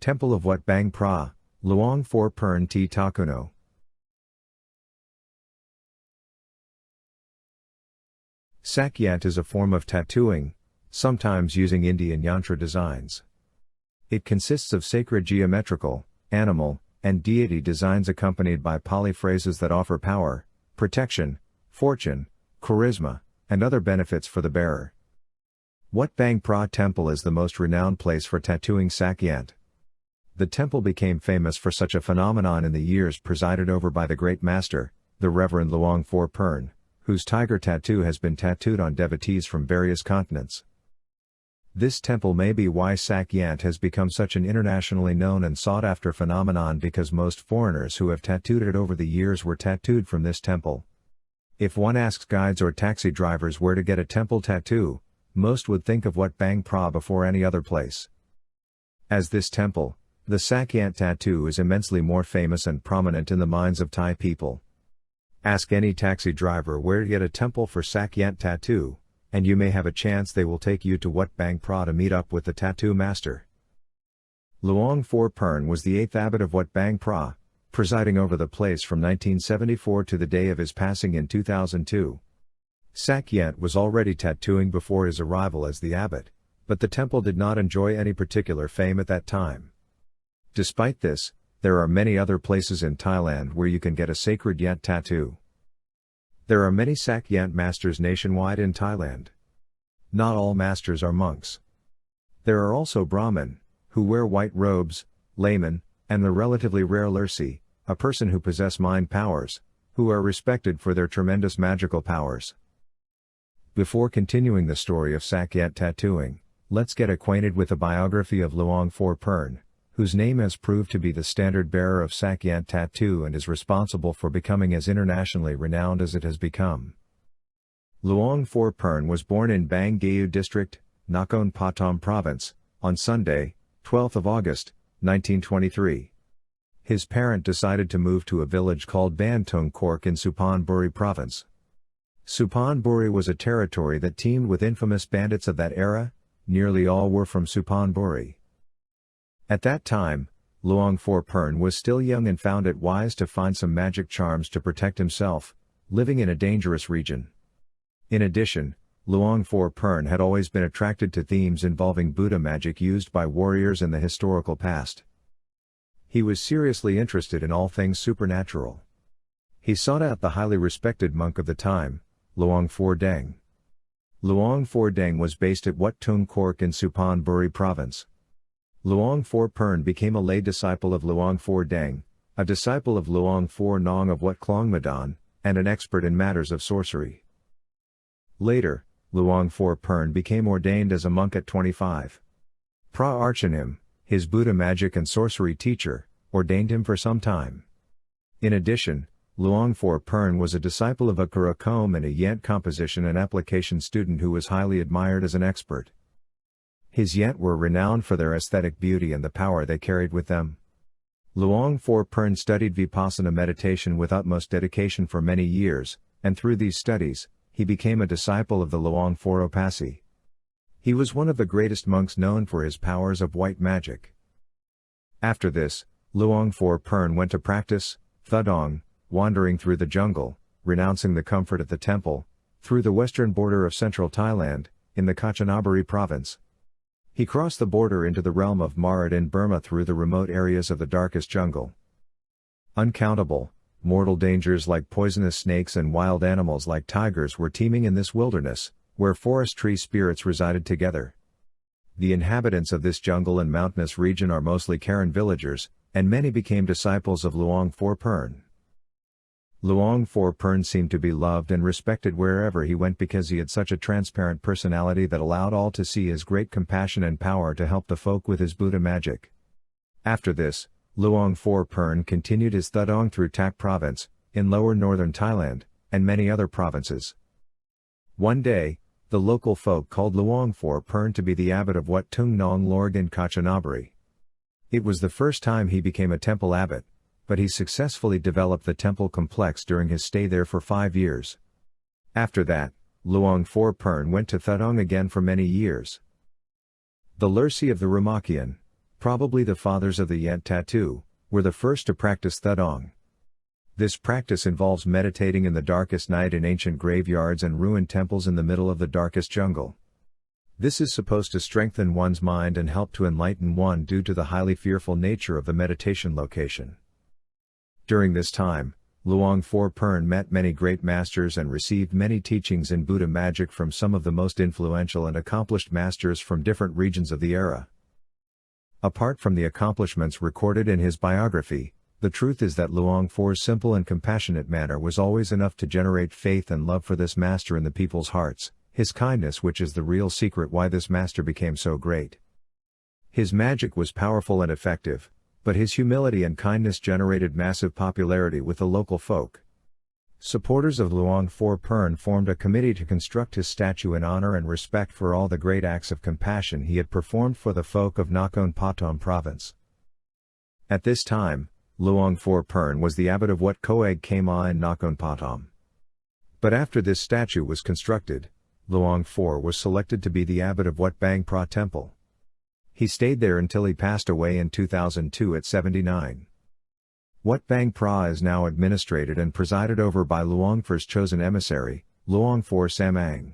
Temple of Wat Bang Phra, Luang Phor Pern T Takuno. Sak Yant is a form of tattooing, sometimes using Indian yantra designs. It consists of sacred geometrical, animal, and deity designs accompanied by Pali phrases that offer power, protection, fortune, charisma, and other benefits for the bearer. Wat Bang Phra Temple is the most renowned place for tattooing Sak Yant. The temple became famous for such a phenomenon in the years presided over by the great master, the Reverend Luang Phor Pern, whose tiger tattoo has been tattooed on devotees from various continents. This temple may be why Sak Yant has become such an internationally known and sought-after phenomenon, because most foreigners who have tattooed it over the years were tattooed from this temple. If one asks guides or taxi drivers where to get a temple tattoo, most would think of Wat Bang Phra before any other place. As this temple, the Sak Yant tattoo is immensely more famous and prominent in the minds of Thai people. Ask any taxi driver where to get a temple for Sak Yant tattoo, and you may have a chance they will take you to Wat Bang Phra to meet up with the tattoo master. Luang Phor Pern was the 8th abbot of Wat Bang Phra, presiding over the place from 1974 to the day of his passing in 2002. Sak Yant was already tattooing before his arrival as the abbot, but the temple did not enjoy any particular fame at that time. Despite this, there are many other places in Thailand where you can get a sacred Yant tattoo. There are many Sak Yant masters nationwide in Thailand. Not all masters are monks. There are also Brahmin, who wear white robes, laymen, and the relatively rare Lursi, a person who possess mind powers, who are respected for their tremendous magical powers. Before continuing the story of Sak Yant tattooing, let's get acquainted with the biography of Luang Phor Pern, whose name has proved to be the standard bearer of Sak Yant tattoo and is responsible for becoming as internationally renowned as it has become. Luang Phor Pern was born in Bang Geu District, Nakhon Pathom Province, on Sunday, 12th of August, 1923. His parent decided to move to a village called Ban Tung Kork in Suphan Province. Suphan was a territory that teemed with infamous bandits of that era. Nearly all were from Suphan. At that time, Luang Phor Pern was still young and found it wise to find some magic charms to protect himself, living in a dangerous region. In addition, Luang Phor Pern had always been attracted to themes involving Buddha magic used by warriors in the historical past. He was seriously interested in all things supernatural. He sought out the highly respected monk of the time, Luang Phor Deng. Luang Phor Deng was based at Wat Tung Kork in Suphan Province. Luang Phor Pern became a lay disciple of Luang Phor Deng, a disciple of Luang Phor Nong of Wat Klong Madan, and an expert in matters of sorcery. Later, Luang Phor Pern became ordained as a monk at 25. Phra Archanim, his Buddha magic and sorcery teacher, ordained him for some time. In addition, Luang Phor Pern was a disciple of Akura Kom and a Yant composition and application student who was highly admired as an expert. His Yant were renowned for their aesthetic beauty and the power they carried with them. Luang Phor Pern studied Vipassana meditation with utmost dedication for many years, and through these studies, he became a disciple of the Luang Phor Opasi. He was one of the greatest monks known for his powers of white magic. After this, Luang Phor Pern went to practice Thudong, wandering through the jungle, renouncing the comfort of the temple, through the western border of central Thailand, in the Kanchanaburi province. He crossed the border into the realm of Marat in Burma through the remote areas of the darkest jungle. Uncountable, mortal dangers like poisonous snakes and wild animals like tigers were teeming in this wilderness, where forest tree spirits resided together. The inhabitants of this jungle and mountainous region are mostly Karen villagers, and many became disciples of Luang Phor Pern. Luang Phor Pern seemed to be loved and respected wherever he went because he had such a transparent personality that allowed all to see his great compassion and power to help the folk with his Buddha magic. After this, Luang Phor Pern continued his Thudong through Tak province, in lower northern Thailand, and many other provinces. One day, the local folk called Luang Phor Pern to be the abbot of Wat Tung Nong Lorg in Kanchanaburi. It was the first time he became a temple abbot, but he successfully developed the temple complex during his stay there for 5 years. After that, Luang Phor Pern went to Thudong again for many years. The Lursi of the Rumakian, probably the fathers of the Yant tattoo, were the first to practice Thudong. This practice involves meditating in the darkest night in ancient graveyards and ruined temples in the middle of the darkest jungle. This is supposed to strengthen one's mind and help to enlighten one due to the highly fearful nature of the meditation location. During this time, Luang Phor Pern met many great masters and received many teachings in Buddha magic from some of the most influential and accomplished masters from different regions of the era. Apart from the accomplishments recorded in his biography, the truth is that Luang Phor's simple and compassionate manner was always enough to generate faith and love for this master in the people's hearts, his kindness which is the real secret why this master became so great. His magic was powerful and effective, but his humility and kindness generated massive popularity with the local folk. Supporters of Luang Phor Pern formed a committee to construct his statue in honor and respect for all the great acts of compassion he had performed for the folk of Nakhon Pathom province. At this time, Luang Phor Pern was the abbot of Wat Khoeg Kama in Nakhon Pathom. But after this statue was constructed, Luang Phor was selected to be the abbot of Wat Bang Phra temple. He stayed there until he passed away in 2002 at 79. Wat Bang Phra is now administrated and presided over by Luang Phor's chosen emissary, Luang Phor Samang.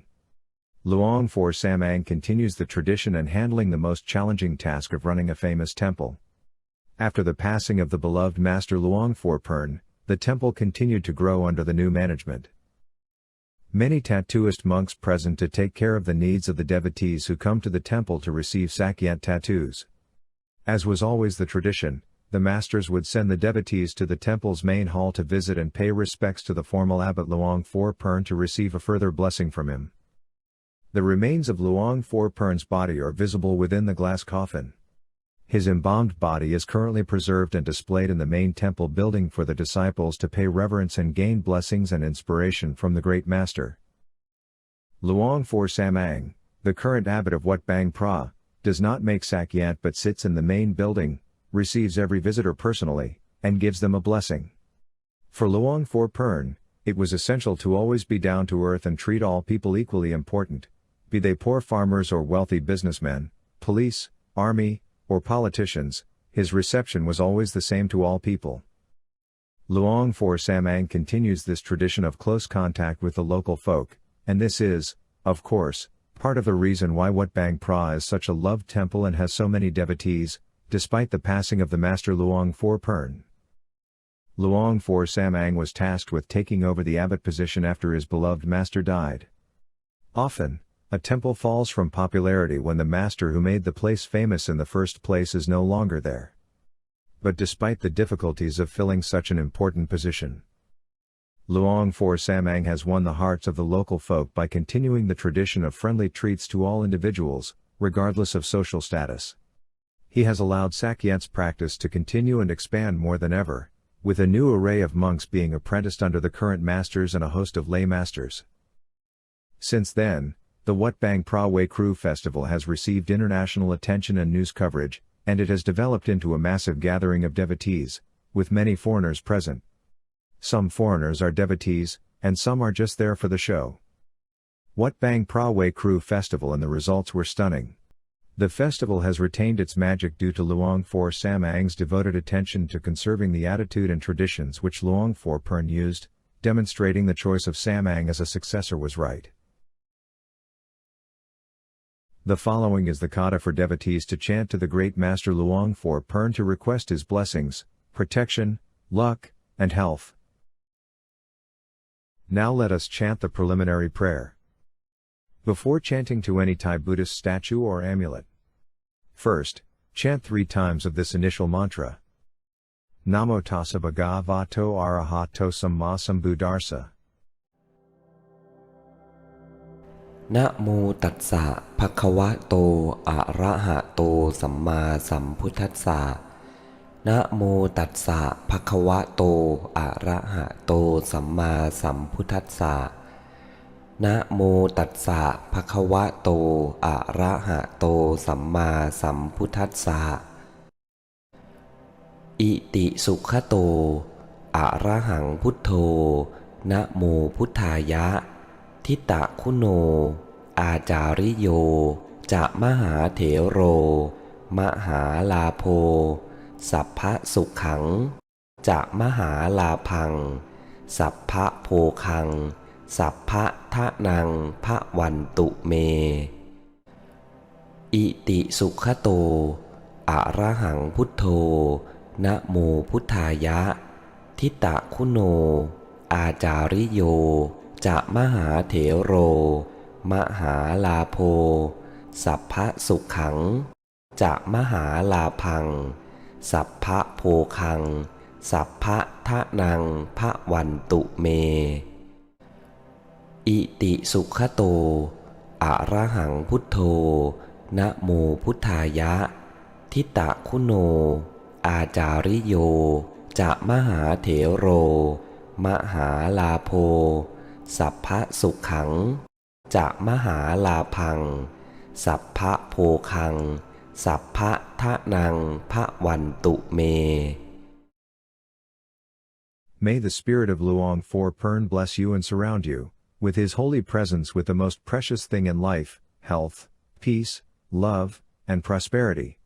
Luang Phor Samang continues the tradition and handling the most challenging task of running a famous temple. After the passing of the beloved master Luang Phor Pern, the temple continued to grow under the new management. Many tattooist monks present to take care of the needs of the devotees who come to the temple to receive Sak Yant tattoos. As was always the tradition, the masters would send the devotees to the temple's main hall to visit and pay respects to the formal abbot Luang Phor Pern to receive a further blessing from him. The remains of Luang Phor Pern's body are visible within the glass coffin. His embalmed body is currently preserved and displayed in the main temple building for the disciples to pay reverence and gain blessings and inspiration from the great master. Luang Phor Samang, the current abbot of Wat Bang Phra, does not make Sak Yant but sits in the main building, receives every visitor personally, and gives them a blessing. For Luang Phor Pern, it was essential to always be down to earth and treat all people equally important, be they poor farmers or wealthy businessmen, police, army, or politicians. His reception was always the same to all people. Luang Phor Samang continues this tradition of close contact with the local folk, and this is, of course, part of the reason why Wat Bang Phra is such a loved temple and has so many devotees, despite the passing of the master Luang Phor Pern. Luang Phor Samang was tasked with taking over the abbot position after his beloved master died. Often, a temple falls from popularity when the master who made the place famous in the first place is no longer there. But despite the difficulties of filling such an important position, Luang Phor Samang has won the hearts of the local folk by continuing the tradition of friendly treats to all individuals, regardless of social status. He has allowed Sak Yants practice to continue and expand more than ever, with a new array of monks being apprenticed under the current masters and a host of lay masters. Since then, the Wat Bang Phra Wai Khru festival has received international attention and news coverage, and it has developed into a massive gathering of devotees, with many foreigners present. Some foreigners are devotees, and some are just there for the show. Wat Bang Phra Wai Khru festival and the results were stunning. The festival has retained its magic due to Luang Phor Samang's devoted attention to conserving the attitude and traditions which Luang Phor Pern used, demonstrating the choice of Samang as a successor was right. The following is the kata for devotees to chant to the great master Luang Phor Pern to request his blessings, protection, luck, and health. Now let us chant the preliminary prayer. Before chanting to any Thai Buddhist statue or amulet, first, chant 3 times of this initial mantra. Namo tassa bhagavato arahato samma sambuddhassa. นะโมตัสสะภะคะวะโตอะระหะโตสัมมาสัมพุทธัสสะนะโมตัสสะภะคะวะโตอะระหะโตสัมมาสัมพุทธัสสะนะโมตัสสะภะคะวะโตอะระหะโตสัมมาสัมพุทธัสสะอิติสุขโตอะระหังพุทโธนะโมพุทธายะทิตะคุโนอาจาริโยจะมหาเถโร มหาลาโภสัพพะสุขังจะมหาลาพังสัพพะโภคังสัพพะทะนังพะวันตุเมอิติสุขโตอะระหังพุทโธนะโมพุทธายะทิตะคุโนอาจาริโยจะมหาเถโรมหาลาโภสัพพะสุขังจะมหาลาพังสัพพะโภคังสัพพะทะนังพะวันตุเมอิติสุขโตอะระหังพุทโธนะโมพุทธายะทิตะคุโนอาจาริโยจะมหาเถโรมหาลาโภสัพพะสุขังจะมหาลาพังสัพพะโภคังสัพพะทะนังพะวันตุเม May the spirit of Luang Phor Pern bless you and surround you with his holy presence with the most precious thing in life, health, peace, love, and prosperity.